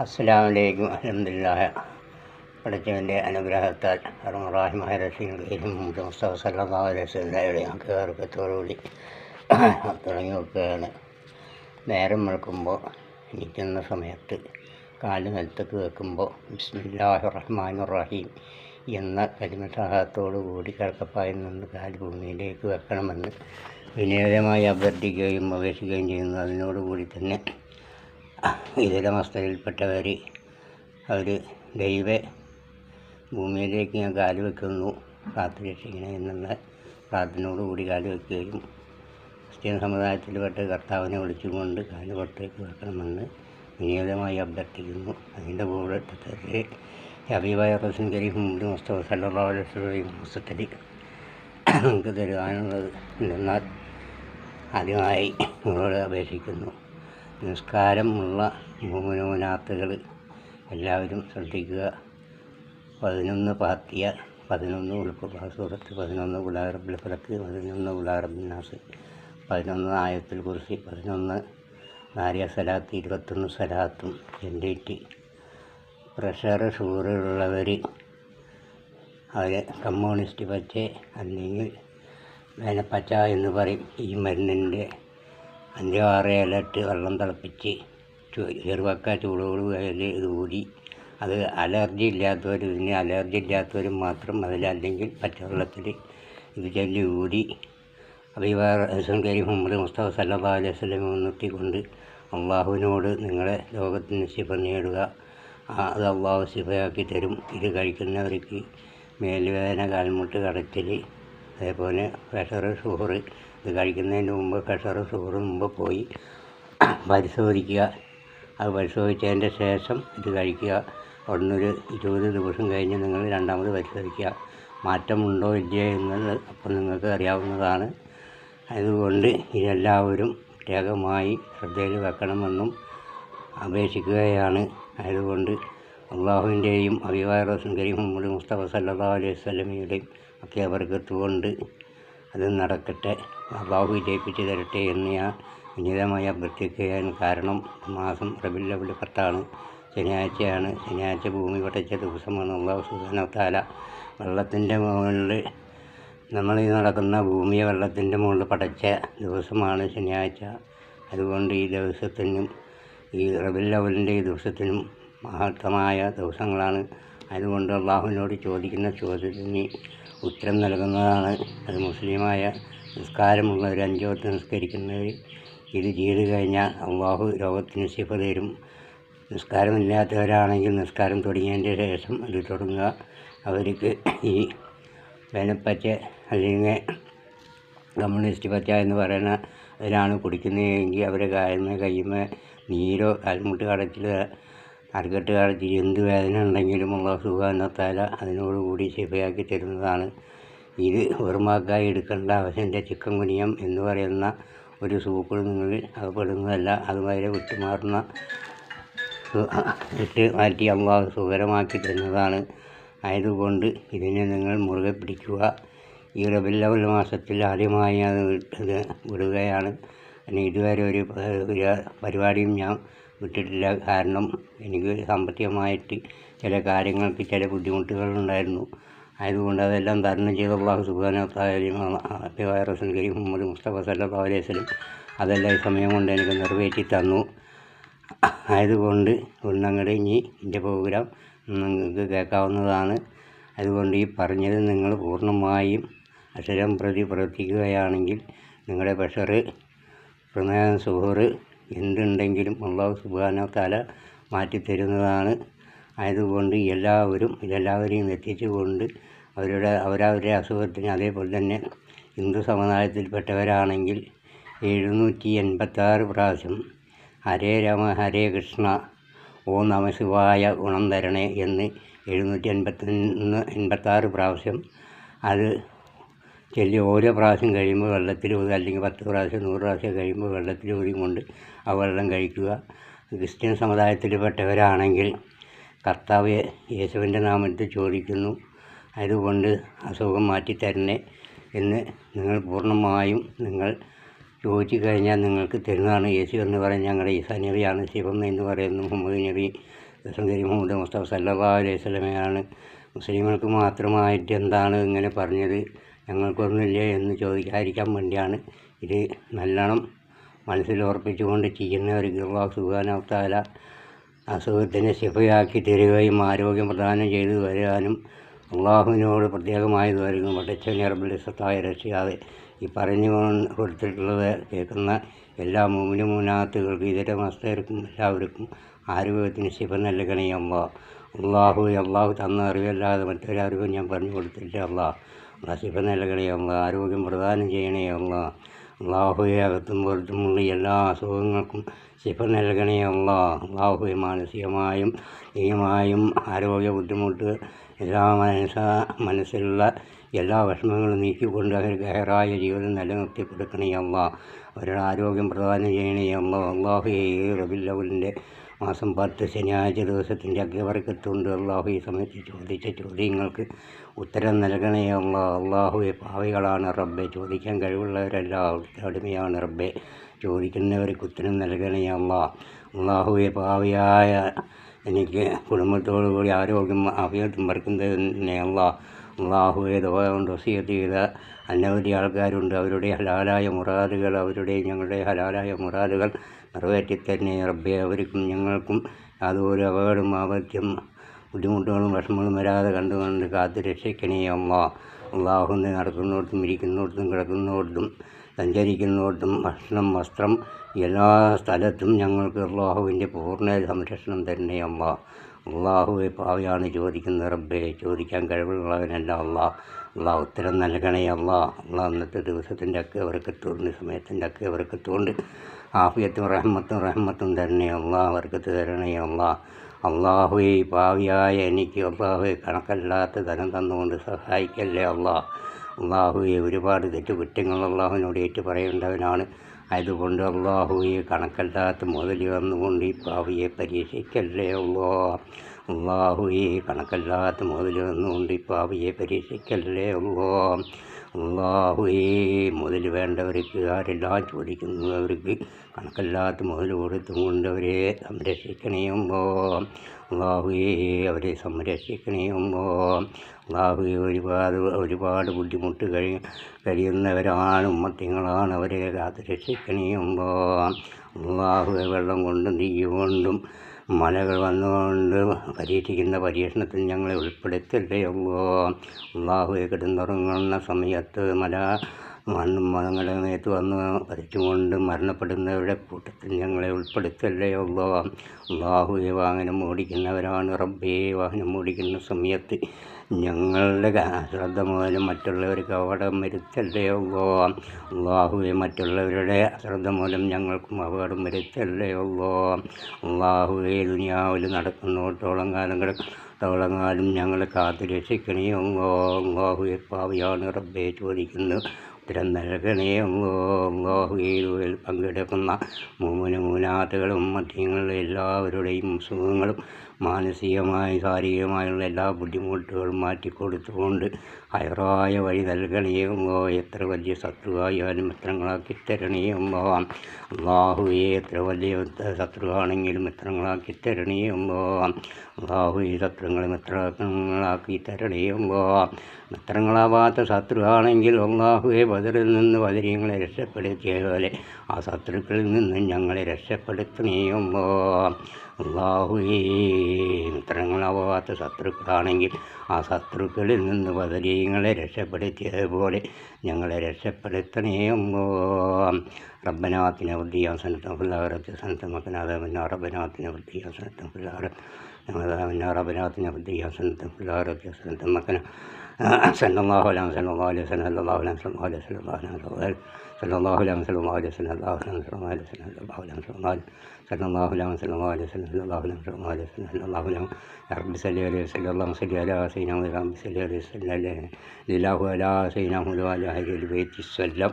അസ്സലാമു അലൈക്കും അൽഹംദുലില്ലാഹ്. പഠിച്ചവൻ്റെ അനുഗ്രഹത്താൽ റഹ്മാനായ റസീലും മുസ്തഫ സല്ലല്ലാഹു അലൈഹി വസല്ലമയുടെ അംഗീകാരത്തോടുകൂടി തുടങ്ങി വെക്കുകയാണ്. നേരം വെളുക്കുമ്പോൾ ഇരിക്കുന്ന സമയത്ത് കാല് നിലത്തേക്ക് വെക്കുമ്പോൾ ബിസ്മില്ലാഹിർ റഹ്മാനിർ റഹീം എന്ന കലിമത്തോടു കൂടി കിടക്കപ്പായിൽ നിന്ന് കാല് ഭൂമിയിലേക്ക് വെക്കണമെന്ന് വിനീതമായി അഭ്യർത്ഥിക്കുകയും അപേക്ഷിക്കുകയും ചെയ്യുന്നു. അതിനോടുകൂടി തന്നെ ഇതിലെ മസ്തയിൽപ്പെട്ടവർ അവർ ദൈവ ഭൂമിയിലേക്ക് ഞാൻ കാല് വയ്ക്കുന്നു, കാത്തു രക്ഷിക്കണേ എന്നുള്ള പ്രാർത്ഥനയോടുകൂടി കാല് വയ്ക്കുകയും ക്രിസ്ത്യൻ സമുദായത്തിൽപ്പെട്ട കർത്താവിനെ വിളിച്ചുകൊണ്ട് കാല് പുറത്തേക്ക് വെക്കണമെന്ന് വിനീതമായി അഭ്യർത്ഥിക്കുന്നു. അതിൻ്റെ കൂടെ ഹബീബായ റസൂൽ കരീം മുസ്തഫ സല്ലല്ലാഹു അലൈഹി വസല്ലം മാസത്തിൽ നമുക്ക് തരുവാനുള്ളത് എന്നാൽ ആദ്യമായി നിങ്ങളോട് അപേക്ഷിക്കുന്നു, നിസ്കാരമുള്ള മുഅ്മിനൂനാത്തുകൾ എല്ലാവരും ശ്രദ്ധിക്കുക. 11 ഫാത്തിഹ, 11 സൂറത്ത്, 11 ഖുൽ ഹു റബ്ബിൽ ഫലക്ക്, 11 ഖുൽ ഹു റബ്ബിൻ നാസ്, 11 ആയത്തുൽ കുർസി, 11 നാരിയ സലാത്ത്, 21 സലാത്തും ചൊല്ലിയിട്ട് പ്രഷർ ഷുഗറുള്ളവർ അവർ കമ്മ്യൂണിസ്റ്റ് പച്ച അല്ലെങ്കിൽ വേനപ്പച്ച എന്ന് പറയും. ഈ മരുന്നിൻ്റെ 5-6 ഇലട്ട് വെള്ളം തിളപ്പിച്ച് ചെറുവക്ക ചൂടോട് ഇത് ഊതി, അത് അലർജി ഇല്ലാത്തവർ, ഇതിന് അലർജി ഇല്ലാത്തവരും മാത്രം അതിലല്ലെങ്കിൽ പച്ചവെള്ളത്തിൽ ഇത് ചൊല്ലി ഊതി റസൂൽ കരീം മുഹമ്മദ് മുസ്തഫ സല്ലല്ലാഹു അലൈഹി വസല്ലം മുൻനിർത്തിക്കൊണ്ട് അള്ളാഹുവിനോട് നിങ്ങളെ ലോകത്തിന് ശിഫ നേടുക. അത് അള്ളാഹു ശിഫയാക്കി തരും. ഇത് കഴിക്കുന്നവർക്ക് മേലുവേദന, കാൽമുട്ട് കടച്ചിൽ, അതേപോലെ പ്രഷർ ഷുഗർ, ഇത് കഴിക്കുന്നതിന് മുമ്പ് പ്രഷർ ഷുഗർ മുമ്പ് പോയി പരിശോധിക്കുക. അത് പരിശോധിച്ചതിൻ്റെ ശേഷം ഇത് കഴിക്കുക. അവിടുന്നൊരു 20 ദിവസം കഴിഞ്ഞ് നിങ്ങൾ രണ്ടാമത് പരിശോധിക്കുക. മാറ്റമുണ്ടോ ഇല്ലയോ എന്നുള്ളത് അപ്പോൾ നിങ്ങൾക്ക് അറിയാവുന്നതാണ്. അതുകൊണ്ട് ഇതെല്ലാവരും പ്രത്യേകമായി ശ്രദ്ധയിൽ വെക്കണമെന്നും അപേക്ഷിക്കുകയാണ്. അതുകൊണ്ട് അള്ളാഹുവിൻ്റെയും ഹബീബായ റസൂൽ കരീം മുഹമ്മദ് മുസ്തഫ സല്ലല്ലാഹു അലൈഹി വസല്ലമയുടെയും ഒക്കെ ബർക്കത്തുകൊണ്ട് അത് നടക്കട്ടെ, അള്ളാഹു വിജയിപ്പിച്ച് തരട്ടെ എന്ന് ഞാൻ വിനീതമായി അഭ്യർത്ഥിക്കുകയാണ്. കാരണം മാസം റബീഉൽ അവ്വൽ 10 ശനിയാഴ്ചയാണ്. ശനിയാഴ്ച ഭൂമി പടച്ച ദിവസമാണ്. അള്ളാഹു സുബ്ഹാനഹു വ തആല വെള്ളത്തിൻ്റെ മുകളിൽ, നമ്മൾ ഈ നടക്കുന്ന ഭൂമിയെ വെള്ളത്തിൻ്റെ മുകളിൽ പടച്ച ദിവസമാണ് ശനിയാഴ്ച. അതുകൊണ്ട് ഈ ദിവസത്തിനും ഈ റബീഉൽ അവ്വലിൻ്റെ ഈ ദിവസത്തിനും മഹത്തമായ ദിവസങ്ങളാണ്. അതുകൊണ്ട് അള്ളാഹുവിനോട് ചോദിക്കുന്ന ചോദ്യത്തിന് ഉത്തരം നൽകുന്നതാണ്. അത് മുസ്ലിമായ നിസ്കാരമുള്ളവർ, 5 വക്ത് നിസ്കരിക്കുന്നവർ ഇത് ചെയ്ത് കഴിഞ്ഞാൽ അള്ളാഹു രോഗത്തിന് ശിഫ തരും. നിസ്കാരമില്ലാത്തവരാണെങ്കിൽ നിസ്കാരം തുടങ്ങിയതിൻ്റെ ശേഷം അത് തുടങ്ങുക. അവർക്ക് ഈ വേനപ്പച്ച അല്ലെങ്കിൽ കമ്മ്യൂണിസ്റ്റ് പച്ച എന്ന് പറയുന്ന അതിലാണ് കുടിക്കുന്നതെങ്കിൽ അവരെ കയ്യുമേ നീരോ കാൽമുട്ട് കടച്ചിൽ, അരക്കെട്ട് കടച്ചിൽ, എന്ത് വേദന ഉണ്ടെങ്കിലും അല്ലാഹു സുബ്ഹാനഹു വ തആല അതിനോടുകൂടി ശിഫയാക്കി തരുന്നതാണ്. ഇത് വെറുമാക്കായി എടുക്കേണ്ട ആവശ്യമില്ല. ചിക്കൻ ഗുനിയം എന്ന് പറയുന്ന ഒരു സൂപ്പ് നിങ്ങൾ അകപ്പെടുന്നതല്ല. അതുവരെ വിട്ടുമാറുന്ന ഇട്ട് മാറ്റി അള്ളാഹു സുഖകരമാക്കി തരുന്നതാണ്. ആയതുകൊണ്ട് ഇതിനെ നിങ്ങൾ മുറുകെ പിടിക്കുക. ഈ റബീഉൽ അവ്വൽ മാസത്തിൽ ആദ്യമായി അത് വിടുകയാണ്. ഇതുവരെ ഒരു പരിപാടിയും ഞാൻ വിട്ടിട്ടില്ല. കാരണം എനിക്ക് സാമ്പത്തികമായിട്ട് ചില കാര്യങ്ങൾക്ക് ചില ബുദ്ധിമുട്ടുകളുണ്ടായിരുന്നു. ആയതുകൊണ്ട് അതെല്ലാം തരണം ചെയ്ത അല്ലാഹു സുബ്ഹാനഹു വ തആല റസൂൽ കരീം മുഹമ്മദ് മുസ്തഫ സല്ലല്ലാഹു അലൈഹി വസല്ലം അതെല്ലാം ഈ സമയം കൊണ്ട് എനിക്ക് നിറവേറ്റി തന്നു. ആയതുകൊണ്ട് ഒന്നങ്ങടെ ഇനി എൻ്റെ പ്രോഗ്രാം നിങ്ങൾക്ക് കേൾക്കാവുന്നതാണ്. അതുകൊണ്ട് ഈ പറഞ്ഞത് നിങ്ങൾ പൂർണ്ണമായും അക്ഷരം പ്രതി പ്രവർത്തിക്കുകയാണെങ്കിൽ നിങ്ങളുടെ പ്രഷർ, പ്രമേഹം, ഷുഗർ എന്തുണ്ടെങ്കിലും അല്ലാഹു സുബ്ഹാനഹു വ തആല മാറ്റിത്തരുന്നതാണ്. ആയതുകൊണ്ട് ഇതെല്ലാവരെയും എത്തിച്ചുകൊണ്ട് അവരവരുടെ അസുഖത്തിന്, അതേപോലെ തന്നെ ഹിന്ദു സമുദായത്തിൽപ്പെട്ടവരാണെങ്കിൽ 786 പ്രാവശ്യം ഹരേ രാമ ഹരേ കൃഷ്ണ ഓം നമ ശിവായ ഗുണം തരണേ എന്ന് 786 പ്രാവശ്യം അത് ചൊല്ലി ഓരോ പ്രാവശ്യം കഴിയുമ്പോൾ വെള്ളത്തിൽ ഊതുക, അല്ലെങ്കിൽ 10 പ്രാവശ്യം 100 പ്രാവശ്യം കഴിയുമ്പോൾ വെള്ളത്തിൽ ഊതിക്കൊണ്ട് ആ വെള്ളം കഴിക്കുക. ക്രിസ്ത്യൻ സമുദായത്തിൽപ്പെട്ടവരാണെങ്കിൽ കർത്താവ് യേശുവിൻ്റെ നാമത്തിൽ ചോദിക്കുന്നു, അതുകൊണ്ട് അസുഖം മാറ്റിത്തരണേ എന്ന് നിങ്ങൾ പൂർണ്ണമായും നിങ്ങൾ ചോദിച്ചു കഴിഞ്ഞാൽ നിങ്ങൾക്ക് തരുന്നതാണ്. യേശു എന്ന് പറയുന്നത് ഞങ്ങളുടെ ഈസാ നബിയാണ്. ശിവം എന്ന് പറയുന്നത് മുഹമ്മദ് നബി റസൂലുള്ളാഹി മുഹമ്മദ് മുസ്തഫ സല്ലല്ലാഹു അലൈഹി വസല്ലമയാണ് മുസ്ലിങ്ങൾക്ക് മാത്രമായിട്ട് എന്താണ് ഇങ്ങനെ പറഞ്ഞത്, ഞങ്ങൾക്കൊന്നുമില്ലേ എന്ന് ചോദിക്കാതിരിക്കാൻ വേണ്ടിയാണ് ഇത് നല്ലോണം മനസ്സിൽ ഉറപ്പിച്ചുകൊണ്ട് ചെയ്യുന്നവർക്ക് അല്ലാഹു സുബ്ഹാനഹു വ തആല അസുഖത്തിനെ ശിഫയാക്കി തരികയും ആരോഗ്യം പ്രദാനം ചെയ്തു വരാനും അള്ളാഹുവിനോട് പ്രത്യേകമായി വരും. പടച്ചവനെ റബ്ബുൽ ഇസ്സത്തായ രക്ഷിക്കാതെ ഈ പറഞ്ഞു കൊടുത്തിട്ടുള്ളത് കേൾക്കുന്ന എല്ലാ മൂമിനാത്തുകൾക്കും ഇതര മസ്തർക്കും എല്ലാവർക്കും ആരോഗ്യത്തിന് ശിഫ നൽകണേ അള്ളാഹു തന്ന അറിവല്ലാതെ മറ്റൊരറിവും ഞാൻ പറഞ്ഞു കൊടുത്തില്ല അള്ളാഹ് ശിഫ നൽകണേ ആരോഗ്യം പ്രദാനം ചെയ്യണേ അള്ളാഹുവെ അകത്തും പുറത്തുമുള്ള എല്ലാ അസുഖങ്ങൾക്കും ശിഫ നൽകണേ അള്ളാഹുവെ മാനസികമായും ദൈഹികമായും ആരോഗ്യ ബുദ്ധിമുട്ട് എല്ലാ മനസ്സിലുള്ള എല്ലാ വിഷമങ്ങളും നീക്കിക്കൊണ്ട് അവർക്ക് ഹൈറായ ജീവിതം നിലനിർത്തി കൊടുക്കണേ അവരുടെ ആരോഗ്യം പ്രദാനം ചെയ്യണേ അള്ളാഹുവെ റബീഉൽ അവ്വലിൻ്റെ മാസം 10 ശനിയാഴ്ച ദിവസത്തിൻ്റെ അഗ്യവർക്കത്തുണ്ട് ഈ സമയത്ത് ചോദിച്ച ചോദ്യങ്ങൾക്ക് ഉത്തരം നൽകണേ അള്ളാഹുവെ പാവികളാണ് റബ്ബെ, ചോദിക്കാൻ കഴിവുള്ളവരല്ല, അടിമയാണ് റബ്ബെ, ചോദിക്കുന്നവർക്ക് ഉത്തരം നൽകണേ അള്ളാഹുവെ പാവിയായ എനിക്ക് കുടുംബത്തോടു കൂടി ആരോഗ്യം ആഫിയത്തും വർക്കുന്നതന്നെ അള്ളാഹുവെ ദുആ കൊണ്ട് വസിയത്ത് ചെയ്ത അനവധി ആൾക്കാരുണ്ട്. അവരുടെ ഹലാലായ മുറാദുകൾ ഞങ്ങളുടെ ഹലാലായ മുറാദുകൾ നിറവേറ്റിത്തന്നെ റബ്ബെ, അവർക്കും ഞങ്ങൾക്കും യാതൊരു അപകടം ആപത്യം ബുദ്ധിമുട്ടുകളും വിഷമങ്ങളും വരാതെ കണ്ടുകൊണ്ട് കാത്തു രക്ഷിക്കണേ അള്ളാഹുവിനെ നടക്കുന്നിടത്തും ഇരിക്കുന്നിടത്തും കിടക്കുന്നിടത്തും സഞ്ചരിക്കുന്നിടത്തും ഭക്ഷണം വസ്ത്രം എല്ലാ സ്ഥലത്തും ഞങ്ങൾക്ക് അള്ളാഹുവിൻ്റെ പൂർണ്ണ സംരക്ഷണം തരണേ അള്ളാഹുവെ പാവിയാണ് ചോദിക്കുന്നത് റബ്ബെ, ചോദിക്കാൻ കഴിവുള്ളവനല്ല അള്ളാഹ് ഉത്തരം നൽകണേ അള്ളാഹ് അന്നത്തെ ദിവസത്തിൻ്റെ ഒക്കെ വർക്കത്തുകൊണ്ട് സമയത്തിൻ്റെ ഒക്കെ വർക്കത്തുകൊണ്ട് ആഫിയത്തും റഹ്മത്തും തരണേ വർക്കത്ത് തരണേ അള്ളാഹുവെ പാവിയായ എനിക്ക് അള്ളാഹുവെ കണക്കല്ലാത്ത ധനം തന്നുകൊണ്ട് സഹായിക്കല്ലേ അള്ളാഹുവെ ഒരുപാട് തെറ്റുകുറ്റങ്ങൾ അള്ളാഹുവിനോട് ഏറ്റു പറയേണ്ടവനാണ്. അതുകൊണ്ട് അള്ളാഹുവെ കണക്കല്ലാത്ത മുതൽ വന്നുകൊണ്ട് ഈ പാവിയെ പരീക്ഷിക്കല്ലേ അള്ളാഹുവെ കണക്കല്ലാത്ത മുതൽ വന്നുകൊണ്ട് ഈ പാവിയെ പരീക്ഷിക്കല്ലേ അള്ളാഹുവേ മുതൽ വേണ്ടവർക്ക് ആരെല്ലാം ചോദിക്കുന്നവർക്ക് കണക്കല്ലാത്ത മുതൽ കൊടുത്തും കൊണ്ട് അവരെ സംരക്ഷിക്കണേ അള്ളാഹുവേ അവരെ സംരക്ഷിക്കണേ അള്ളാഹുവേ ഒരുപാട് ബുദ്ധിമുട്ട് കഴിയുന്നവരാണ് ഉമ്മത്തിങ്ങളാണ്, അവരെ കാത്ത് രക്ഷിക്കണേ അള്ളാഹുവെ വെള്ളം കൊണ്ടും തീ കൊണ്ടും മലകൾ വന്നുകൊണ്ട് പരീക്ഷിക്കുന്ന പരീക്ഷണത്തിൽ ഞങ്ങളെ ഉൾപ്പെടുത്തല്ലേ അള്ളാഹുവെ കിടന്നുറങ്ങുന്ന സമയത്ത് മരങ്ങളുടെ മേത്ത് വന്ന് പറിച്ചുകൊണ്ട് മരണപ്പെടുന്നവരുടെ കൂട്ടത്തിൽ ഞങ്ങളെ ഉൾപ്പെടുത്തല്ലേ അള്ളാഹുവെ വാഹനം ഓടിക്കുന്നവരാണ് റബ്ബേ, വാഹനം ഓടിക്കുന്ന സമയത്ത് ഞങ്ങളുടെ അശ്രദ്ധ മൂലം മറ്റുള്ളവർക്ക് അപകടം വരുത്തല്ലേ അള്ളാഹുവെ മറ്റുള്ളവരുടെ അശ്രദ്ധ മൂലം ഞങ്ങൾക്കും അപകടം വരുത്തല്ലേ അള്ളാഹുവെ ദുനിയാവിൽ നടക്കുന്നിടത്തോളം കാലം ഞങ്ങളെ കാത്തു രക്ഷിക്കണേ അള്ളാഹുവെ പാവിയാണ് റബ്ബെ ചോദിക്കുന്നു ഉത്തരം നൽകണേ അള്ളാഹുവെ പങ്കെടുക്കുന്ന മൂനാത്തുകളും മധ്യങ്ങളിലെ എല്ലാവരുടെയും സുഖങ്ങളും മാനസികമായും ശാരീരികമായുള്ള എല്ലാ ബുദ്ധിമുട്ടുകളും മാറ്റിക്കൊടുത്തുകൊണ്ട് ഹൈറായ വഴി നൽകണേ എത്ര വലിയ ശത്രുവായാലും മിത്രങ്ങളാക്കി തരണേ അള്ളാഹുവെ എത്ര വലിയ ശത്രുവാണെങ്കിലും മിത്രങ്ങളാക്കി തരണേ അള്ളാഹുവെ ശത്രുക്കളെ മിത്രങ്ങളാക്കി തരണേ മിത്രങ്ങളാവാത്ത ശത്രുവാണെങ്കിൽ അള്ളാഹുവെ ബദറിൽ നിന്ന് ബദരീങ്ങളെ രക്ഷപ്പെടുത്തിയ പോലെ ആ ശത്രുക്കളിൽ നിന്ന് ഞങ്ങളെ രക്ഷപ്പെടുത്തണേ അള്ളാഹുവേ മിത്രങ്ങളാവാത്ത ശത്രുക്കളാണെങ്കിൽ ആ ശത്രുക്കളിൽ നിന്ന് ബദരീങ്ങളെ രക്ഷപ്പെടുത്തിയതുപോലെ ഞങ്ങളെ രക്ഷപ്പെടുത്തണേ റബ്ബനാ ആതിനാ ഫിദ്ദുനിയാ ഹസനത്തൻ വഫിൽ ആഖിറതി ഹസനത്തൻ വഖിനാ അദാബന്നാർ റബ്ബനാ ആതിനാ ഫിദ്ദുനിയാ ഹസനത്തൻ വഫിൽ ആഖിറതി ഹസനത്തൻ വഖിനാ സല്ലല്ലാഹു അലൈഹി വസല്ലം സല്ലല്ലാഹു അലൈഹി വസല്ലം സല്ലല്ലാഹു അലൈഹി വസല്ലം